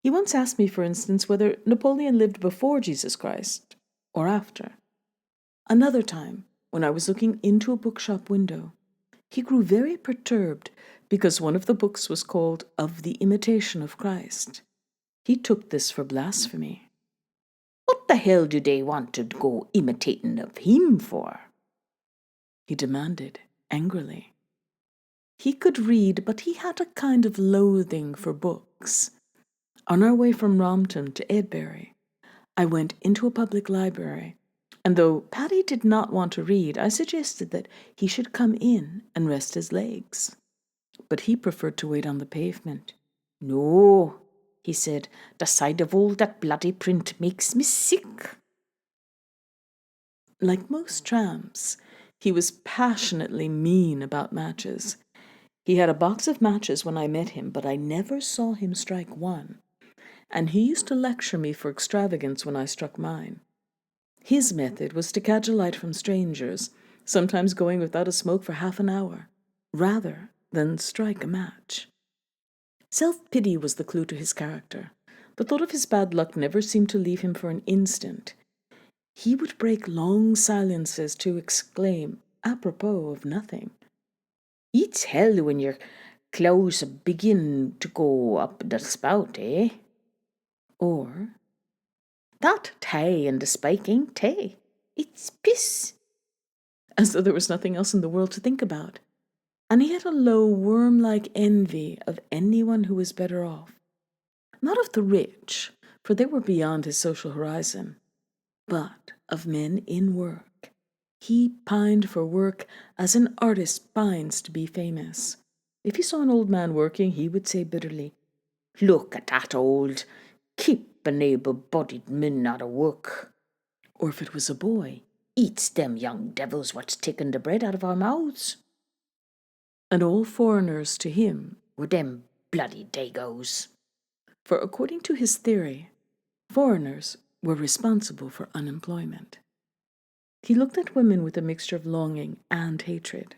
S1: He once asked me, for instance, whether Napoleon lived before Jesus Christ or after. Another time, when I was looking into a bookshop window, he grew very perturbed because one of the books was called Of the Imitation of Christ. He took this for blasphemy.
S2: What the hell do they want to go imitating of him for?
S1: He demanded, angrily. He could read, but he had a kind of loathing for books. On our way from Rompton to Edbury, I went into a public library, and though Paddy did not want to read, I suggested that he should come in and rest his legs. But he preferred to wait on the pavement.
S2: No, he said, the sight of all that bloody print makes me sick.
S1: Like most tramps, he was passionately mean about matches. He had a box of matches when I met him, but I never saw him strike one. And he used to lecture me for extravagance when I struck mine. His method was to catch a light from strangers, sometimes going without a smoke for half an hour, rather than strike a match. Self-pity was the clue to his character. The thought of his bad luck never seemed to leave him for an instant. He would break long silences to exclaim, apropos of nothing,
S2: "It's hell when your clothes begin to go up the spout, eh?"
S1: Or,
S2: "That tea and the spike ain't tea. It's piss."
S1: as though there was nothing else in the world to think about. And he had a low, worm-like envy of anyone who was better off. Not of the rich, for they were beyond his social horizon, but of men in work. He pined for work as an artist pines to be famous. If he saw an old man working, he would say bitterly,
S2: "Look at that old, keep an able-bodied man out of work."
S1: Or if it was a boy,
S2: "It's them young devils what's taking the bread out of our mouths."
S1: And all foreigners to him
S2: were them bloody Dagos.
S1: For according to his theory, foreigners were responsible for unemployment. He looked at women with a mixture of longing and hatred.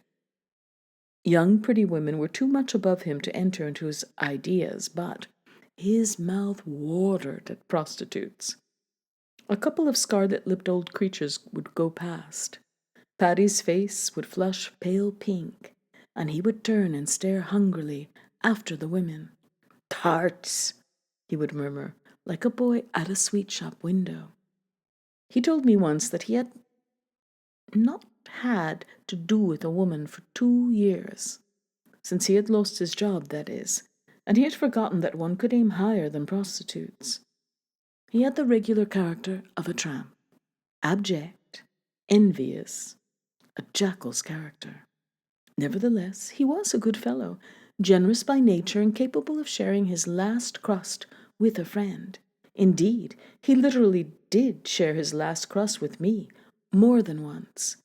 S1: Young, pretty women were too much above him to enter into his ideas, but his mouth watered at prostitutes. A couple of scarlet-lipped old creatures would go past. Paddy's face would flush pale pink, and he would turn and stare hungrily after the women. "Tarts," he would murmur, like a boy at a sweet shop window. He told me once that he had not had to do with a woman for 2 years, since he had lost his job, that is, and he had forgotten that one could aim higher than prostitutes. He had the regular character of a tramp, abject, envious, a jackal's character. Nevertheless, he was a good fellow, generous by nature and capable of sharing his last crust with a friend. Indeed, he literally did share his last crust with me more than once.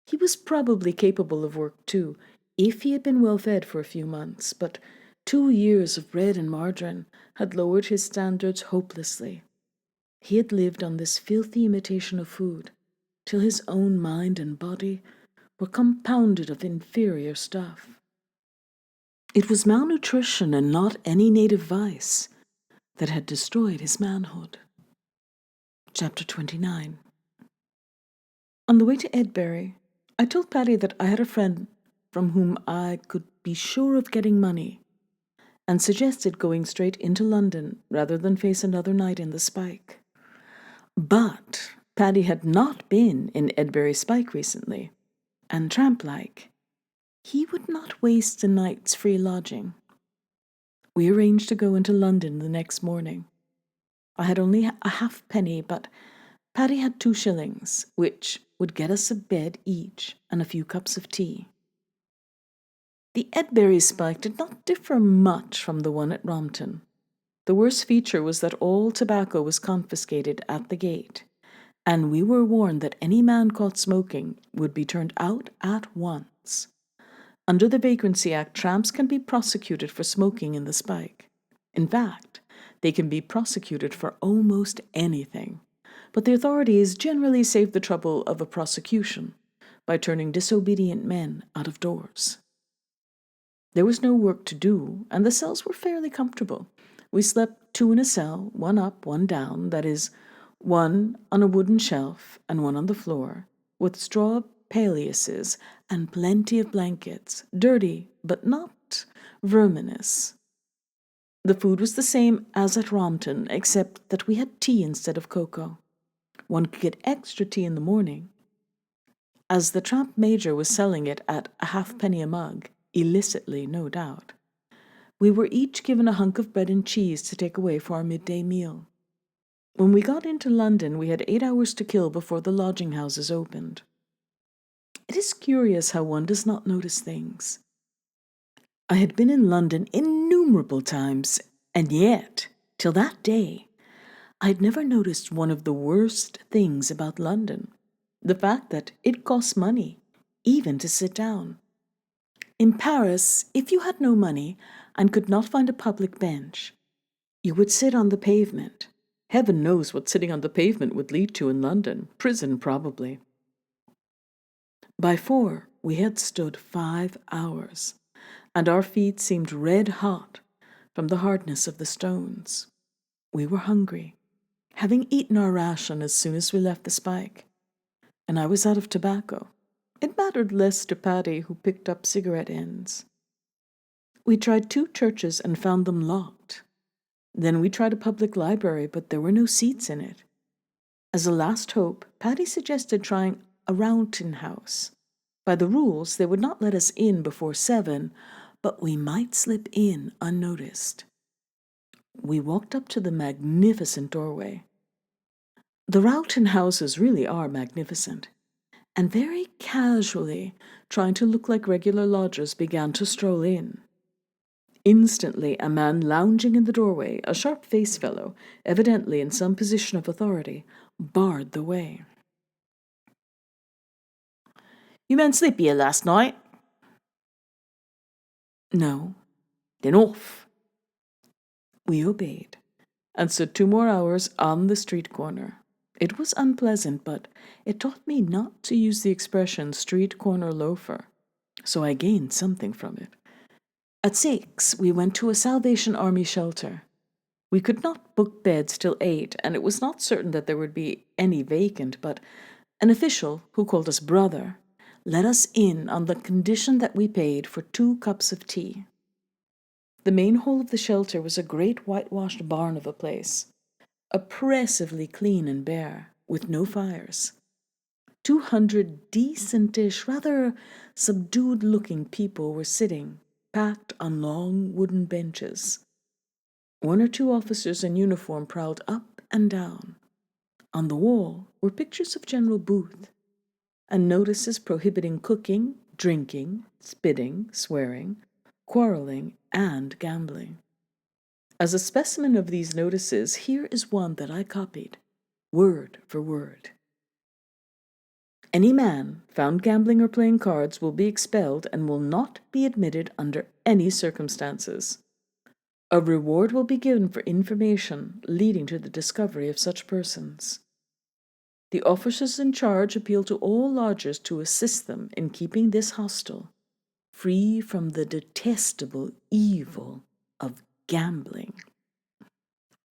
S1: He was probably capable of work too, if he had been well fed for a few months, but 2 years of bread and margarine had lowered his standards hopelessly. He had lived on this filthy imitation of food till his own mind and body were compounded of inferior stuff. It was malnutrition and not any native vice that had destroyed his manhood. Chapter 29. On the way to Edbury, I told Paddy that I had a friend from whom I could be sure of getting money, and suggested going straight into London rather than face another night in the Spike. But Paddy had not been in Edbury Spike recently, and tramp-like, He would not waste a night's free lodging. We arranged to go into London the next morning. I had only a halfpenny, but Paddy had 2 shillings, which would get us a bed each and a few cups of tea. The Edbury spike did not differ much from the one at Rompton. The worst feature was that all tobacco was confiscated at the gate, and we were warned that any man caught smoking would be turned out at once. Under the Vagrancy Act, tramps can be prosecuted for smoking in the spike. In fact, they can be prosecuted for almost anything, but the authorities generally save the trouble of a prosecution by turning disobedient men out of doors. There was no work to do, and the cells were fairly comfortable. We slept 2 in a cell, 1 up, 1 down, that is, 1 on a wooden shelf and 1 on the floor, with straw palliases and plenty of blankets, dirty but not verminous. The food was the same as at Rompton, except that we had tea instead of cocoa. One could get extra tea in the morning, as the tramp major was selling it at a halfpenny a mug, illicitly, no doubt. We were each given a hunk of bread and cheese to take away for our midday meal. When we got into London, we had 8 hours to kill before the lodging-houses opened. It is curious how one does not notice things. I had been in London innumerable times, and yet, till that day, I had never noticed one of the worst things about London, the fact that it costs money, even to sit down. In Paris, if you had no money and could not find a public bench, you would sit on the pavement. Heaven knows what sitting on the pavement would lead to in London. Prison, probably. By 4, we had stood 5 hours, and our feet seemed red hot from the hardness of the stones. We were hungry, having eaten our ration as soon as we left the spike, and I was out of tobacco. It mattered less to Paddy, who picked up cigarette ends. We tried 2 churches and found them locked. Then we tried a public library, but there were no seats in it. As a last hope, Paddy suggested trying a Rountain house. By the rules, they would not let us in before 7, but we might slip in unnoticed. We walked up to the magnificent doorway. The Rountain houses really are magnificent, and very casually, trying to look like regular lodgers, began to stroll in. Instantly, a man lounging in the doorway, a sharp-faced fellow, evidently in some position of authority, barred the way.
S2: You men sleep here last night?
S1: No.
S2: Then off.
S1: We obeyed, and stood 2 more hours on the street corner. It was unpleasant, but it taught me not to use the expression street corner loafer, so I gained something from it. At 6, we went to a Salvation Army shelter. We could not book beds till 8, and it was not certain that there would be any vacant, but an official, who called us brother, let us in on the condition that we paid for 2 cups of tea. The main hall of the shelter was a great whitewashed barn of a place, oppressively clean and bare, with no fires. 200 decentish, rather subdued-looking people were sitting, packed on long wooden benches. 1 or 2 officers in uniform prowled up and down. On the wall were pictures of General Booth, and notices prohibiting cooking, drinking, spitting, swearing, quarreling, and gambling. As a specimen of these notices, here is one that I copied, word for word. Any man found gambling or playing cards will be expelled and will not be admitted under any circumstances. A reward will be given for information leading to the discovery of such persons. The officers in charge appeal to all lodgers to assist them in keeping this hostel free from the detestable evil of gambling.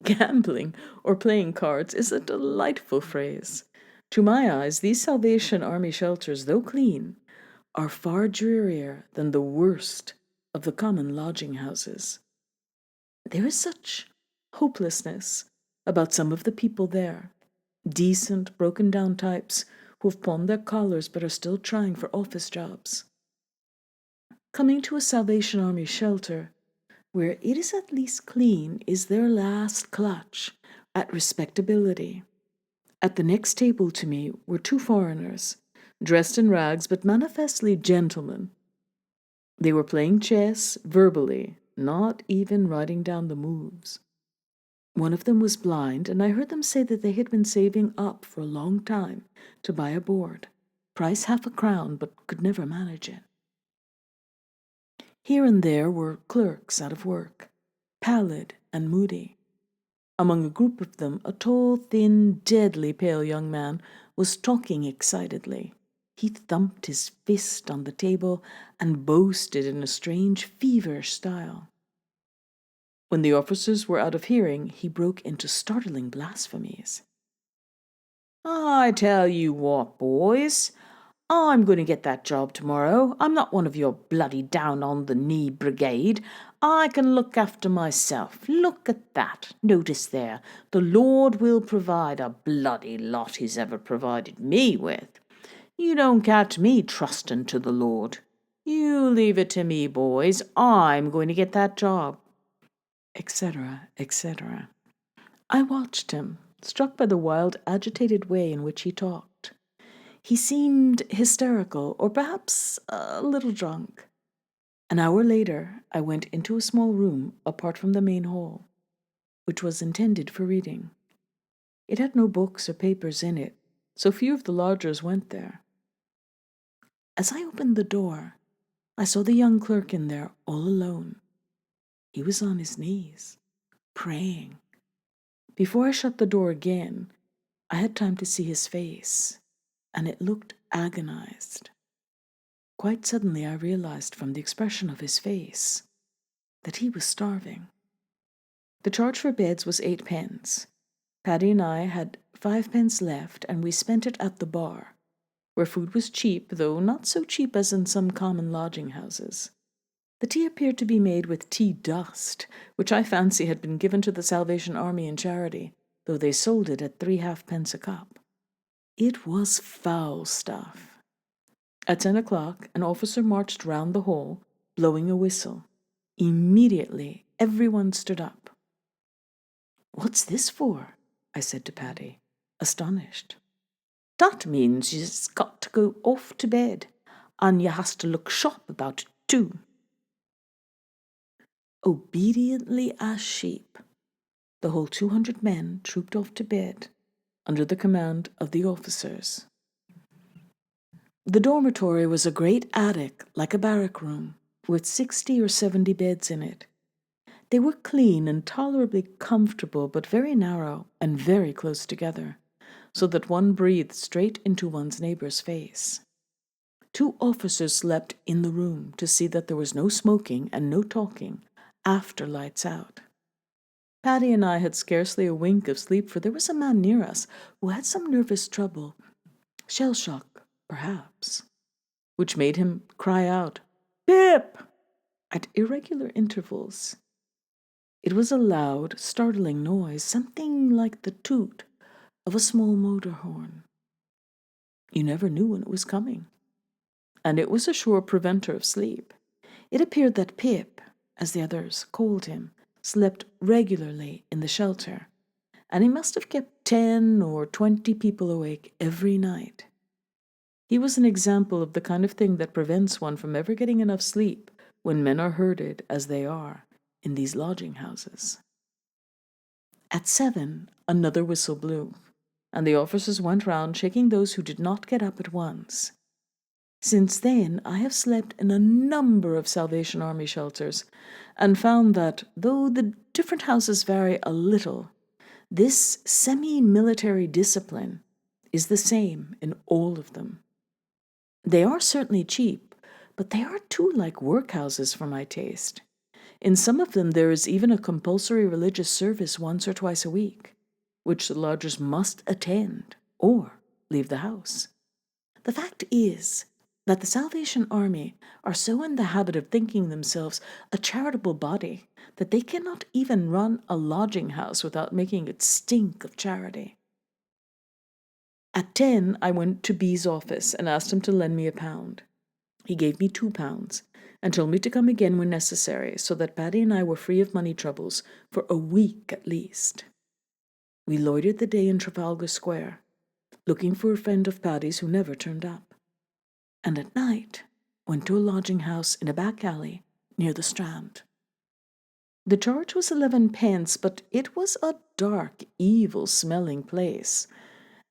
S1: Gambling or playing cards is a delightful phrase. To my eyes, these Salvation Army shelters, though clean, are far drearier than the worst of the common lodging-houses. There is such hopelessness about some of the people there, decent, broken-down types who have pawned their collars but are still trying for office jobs. coming to a Salvation Army shelter where it is at least clean is their last clutch at respectability. At the next table to me were two foreigners, dressed in rags but manifestly gentlemen. They were playing chess verbally, not even writing down the moves. One of them was blind, and I heard them say that they had been saving up for a long time to buy a board, price £0.50, but could never manage it. Here and there were clerks out of work, pallid and moody. Among a group of them, a tall, thin, deadly pale young man was talking excitedly. He thumped his fist on the table and boasted in a strange, feverish style. When the officers were out of hearing, he broke into startling blasphemies. "I tell you what, boys, I'm going to get that job tomorrow. I'm not one of your bloody down-on-the-knee brigade. I can look after myself. Look at that. Notice there, the Lord will provide a bloody lot He's ever provided me with. You don't catch me trusting to the Lord. You leave it to me, boys. I'm going to get that job," etc., etc. I watched him, struck by the wild, agitated way in which he talked. He seemed hysterical, or perhaps a little drunk. An hour later, I went into a small room apart from the main hall, which was intended for reading. It had no books or papers in it, so few of the lodgers went there. As I opened the door, I saw the young clerk in there all alone. He was on his knees, praying. Before I shut the door again, I had time to see his face, and it looked agonized. Quite suddenly I realized from the expression of his face that he was starving. The charge for beds was 8 pence. Paddy and I had 5 pence left, and we spent it at the bar, where food was cheap, though not so cheap as in some common lodging houses. The tea appeared to be made with tea dust, which I fancy had been given to the Salvation Army in charity, though they sold it at 3 halfpence a cup. It was foul stuff. At 10 o'clock, an officer marched round the hall, blowing a whistle. Immediately, everyone stood up. "What's this for?" I said to Paddy, astonished. "That means you's got to go off to bed, and you has to look sharp about it too." Obediently as sheep, the whole 200 men trooped off to bed under the command of the officers. The dormitory was a great attic, like a barrack room, with 60 or 70 beds in it. They were clean and tolerably comfortable, but very narrow and very close together, so that one breathed straight into one's neighbor's face. 2 officers slept in the room to see that there was no smoking and no talking after lights out. Paddy and I had scarcely a wink of sleep, for there was a man near us who had some nervous trouble, shell shock, perhaps, which made him cry out, "Pip!" at irregular intervals. It was a loud, startling noise, something like the toot of a small motor horn. You never knew when it was coming, and it was a sure preventer of sleep. It appeared that Pip, as the others called him, slept regularly in the shelter, and he must have kept 10 or 20 people awake every night. He was an example of the kind of thing that prevents one from ever getting enough sleep when men are herded, as they are, in these lodging houses. At 7, another whistle blew, and the officers went round shaking those who did not get up at once. Since then, I have slept in a number of Salvation Army shelters, and found that, though the different houses vary a little, this semi-military discipline is the same in all of them. They are certainly cheap, but they are too like workhouses for my taste. In some of them there is even a compulsory religious service once or twice a week, which the lodgers must attend or leave the house. The fact is that the Salvation Army are so in the habit of thinking themselves a charitable body that they cannot even run a lodging house without making it stink of charity. At 10, I went to B's office and asked him to lend me £1. He gave me £2, and told me to come again when necessary, so that Paddy and I were free of money troubles for a week at least. We loitered the day in Trafalgar Square, looking for a friend of Paddy's who never turned up, and at night went to a lodging house in a back alley near the Strand. The charge was 11 pence, but it was a dark, evil-smelling place,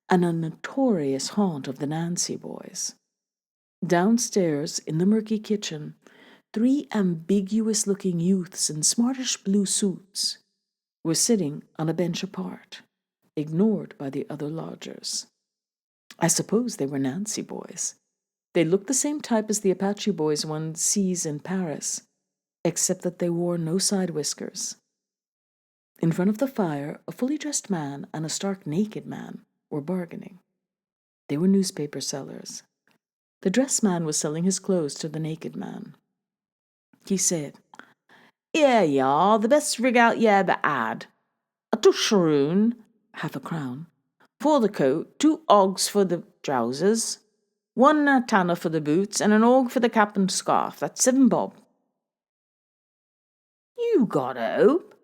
S1: and a notorious haunt of the Nancy boys. Downstairs, in the murky kitchen, 3 ambiguous-looking youths in smartish blue suits were sitting on a bench apart, ignored by the other lodgers. I suppose they were Nancy boys. They looked the same type as the Apache boys one sees in Paris, except that they wore no side whiskers. In front of the fire, a fully dressed man and a stark naked man were bargaining. They were newspaper sellers. The dressed man was selling his clothes to the naked man. He said, "Here you are, the best rig out you ever had. A tusharoon, £0.50, for the coat, 2 ogs for the trousers, 1 and a tanner for the boots, and an og for the cap and scarf. That's 7 bob. You got hope.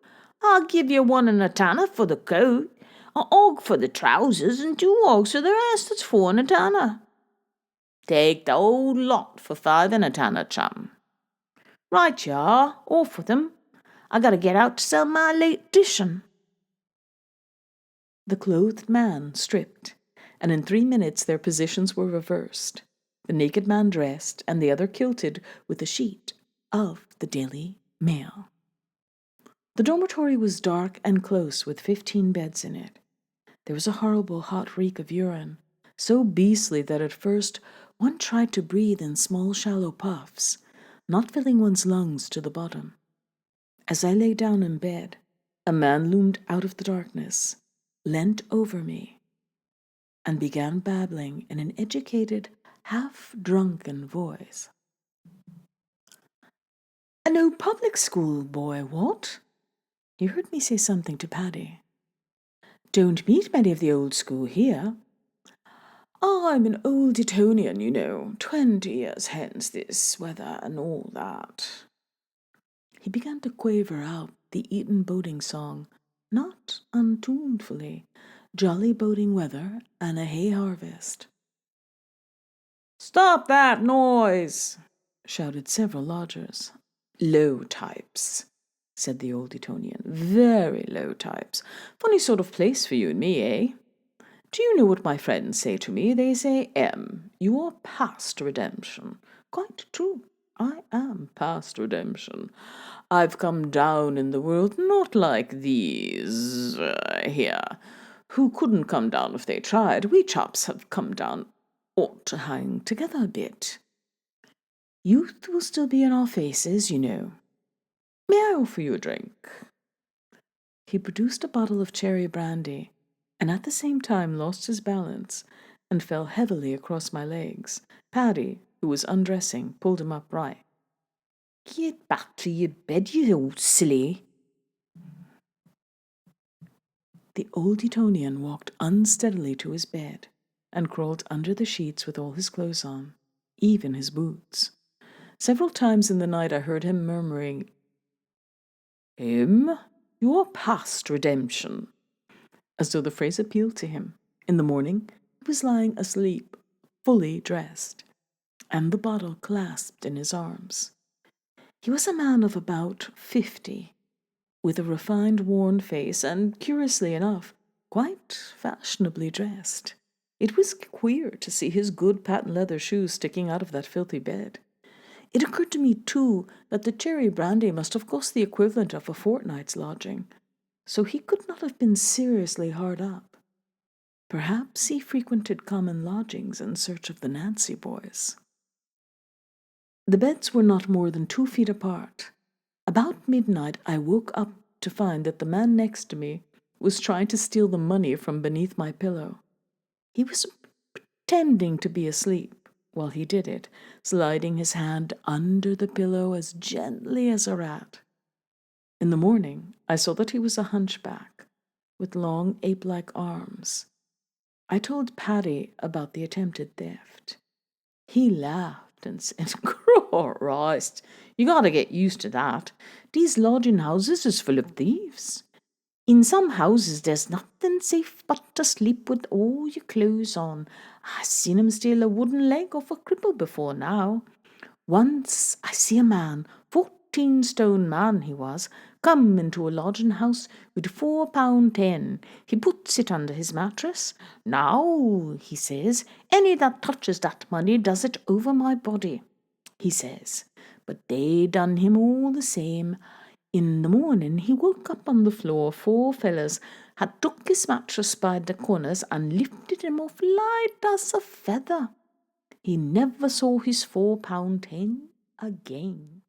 S1: I'll give you 1 and a tanner for the coat, a og for the trousers, and 2 ogs for the rest. That's 4 and a tanner. Take the whole lot for 5 and a tanner, chum. Right you are, off with 'em. I gotta get out to sell my late edition." The clothed man stripped, and in 3 minutes their positions were reversed, the naked man dressed and the other kilted with a sheet of the Daily Mail. The dormitory was dark and close with 15 beds in it. There was a horrible hot reek of urine, so beastly that at first one tried to breathe in small shallow puffs, not filling one's lungs to the bottom. As I lay down in bed, a man loomed out of the darkness, leant over me, and began babbling in an educated, half-drunken voice. "A no public school boy, what?" He heard me say something to Paddy. "Don't meet many of the old school here. I'm an old Etonian, you know, 20 years hence this weather and all that." He began to quaver out the Eton boating song, not untunefully, jolly boating weather and a hay harvest. "Stop that noise!" shouted several lodgers. "Low types," said the old Etonian. "Very low types. Funny sort of place for you and me, eh? Do you know what my friends say to me? They say, 'You are past redemption.' Quite true. I am past redemption. I've come down in the world not like these here, who couldn't come down if they tried. We chaps have come down ought to hang together a bit. Youth will still be in our faces, you know. May I offer you a drink?" He produced a bottle of cherry brandy, and at the same time lost his balance and fell heavily across my legs. Paddy, who was undressing, pulled him upright. "Get back to your bed, you old silly." The old Etonian walked unsteadily to his bed and crawled under the sheets with all his clothes on, even his boots. Several times in the night I heard him murmuring, "You are past redemption," as though the phrase appealed to him. In the morning he was lying asleep, fully dressed, and the bottle clasped in his arms. He was a man of about 50, with a refined, worn face, and, curiously enough, quite fashionably dressed. It was queer to see his good patent leather shoes sticking out of that filthy bed. It occurred to me, too, that the cherry brandy must have cost the equivalent of a fortnight's lodging, so he could not have been seriously hard up. Perhaps he frequented common lodgings in search of the Nancy boys. The beds were not more than 2 feet apart. About midnight I woke up to find that the man next to me was trying to steal the money from beneath my pillow. He was pretending to be asleep while he did it, sliding his hand under the pillow as gently as a rat. In the morning, I saw that he was a hunchback, with long ape-like arms. I told Paddy about the attempted theft. He laughed
S2: captain said. Christ, you gotta get used to that. These lodging houses is full of thieves. In some houses there's nothing safe but to sleep with all your clothes on. I seen 'em steal a wooden leg off a cripple before now. Once I see a man, 14 stone man he was, come into a lodging house with £4.10. He puts it under his mattress. Now, he says, any that touches that money does it over my body, he says. But they done him all the same. In the morning he woke up on the floor. 4 fellers had took his mattress by the corners and lifted him off light as a feather. He never saw his £4.10 again.